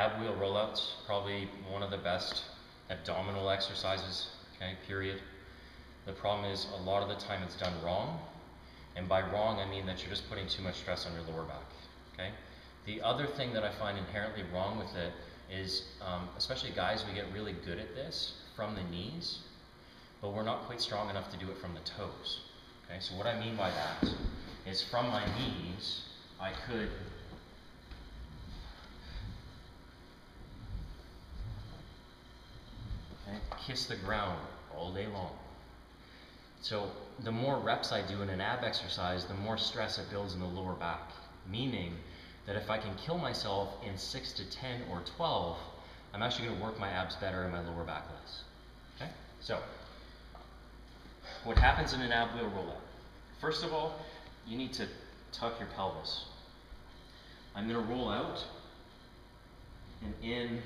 Ab wheel rollouts, probably one of the best abdominal exercises, okay, period. The problem is a lot of the time it's done wrong, and by wrong I mean that you're just putting too much stress on your lower back, okay? The other thing that I find inherently wrong with it is, especially guys, we get really good at this from the knees, but we're not quite strong enough to do it from the toes, okay? So what I mean by that is from my knees, I could kiss the ground all day long. So the more reps I do in an ab exercise, the more stress it builds in the lower back, meaning that if I can kill myself in 6 to 10 or 12, I'm actually going to work my abs better and my lower back less. Okay? So what happens in an ab wheel rollout? First of all, you need to tuck your pelvis. I'm going to roll out and in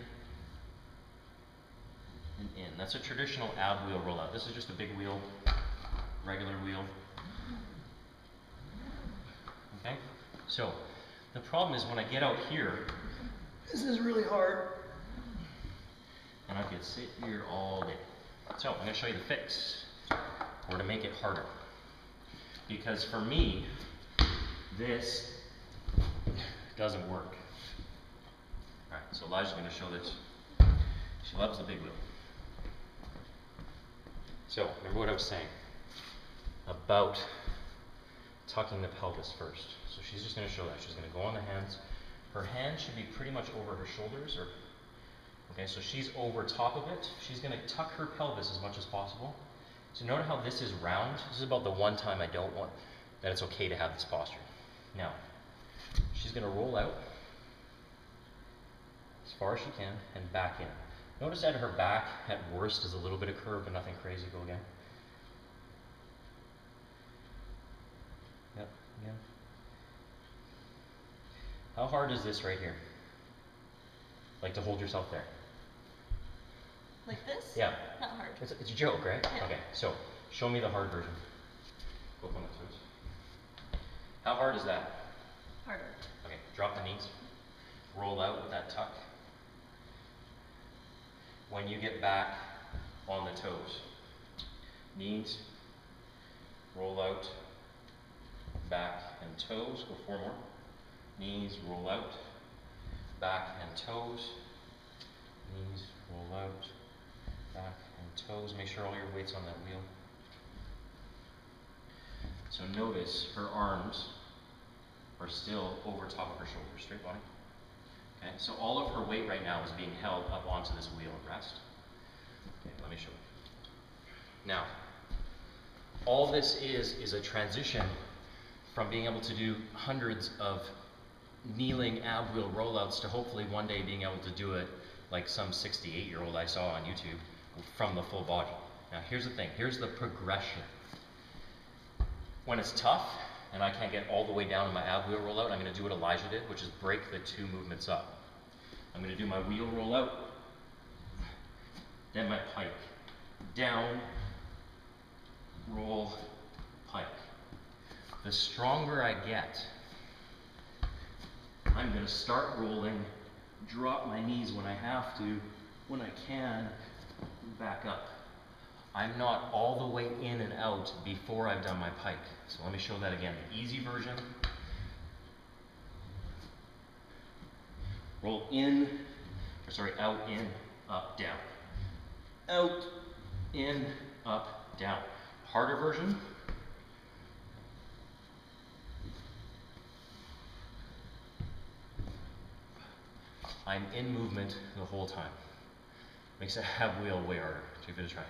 and in. That's a traditional ab wheel rollout. This is just a big wheel, regular wheel. Okay? So the problem is when I get out here, this is really hard. And I could sit here all day. So I'm going to show you the fix, or to make it harder. Because for me, this doesn't work. Alright, so Elijah's going to show this. She loves the big wheel. So, remember what I was saying about tucking the pelvis first. So she's just going to show that. She's going to go on the hands. Her hand should be pretty much over her shoulders, or okay, so she's over top of it. She's going to tuck her pelvis as much as possible. So notice how this is round. This is about the one time I don't want that it's okay to have this posture. Now, she's going to roll out as far as she can and back in. Notice that her back at worst is a little bit of curve, but nothing crazy. Go again. Yep, again. How hard is this right here? Like to hold yourself there. Like this? Yeah. Not hard. It's a joke, right? Yeah. Okay, so show me the hard version. Go on the toes. How hard is that? Harder. Okay, drop the knees. Roll out with that tuck. When you get back on the toes, knees, roll out, back and toes. Go 4 more. Knees, roll out, back and toes. Knees, roll out, back and toes. Make sure all your weight's on that wheel. So notice her arms are still over top of her shoulders, straight body. Okay, so all of her weight right now is being held up onto this wheel at rest. Okay, let me show you. Now, all this is a transition from being able to do hundreds of kneeling ab wheel rollouts to hopefully one day being able to do it like some 68-year-old I saw on YouTube from the full body. Now here's the thing, here's the progression. When it's tough and I can't get all the way down in my ab wheel rollout, I'm going to do what Elijah did, which is break the 2 movements up. I'm going to do my wheel rollout, then my pike. Down, roll, pike. The stronger I get, I'm going to start rolling, drop my knees when I have to, when I can, back up. I'm not all the way in and out before I've done my pike. So let me show that again. The easy version. Roll in, or sorry, out, in, up, down. Out, in, up, down. Harder version. I'm in movement the whole time. Makes a ab wheel way harder. Give it a try.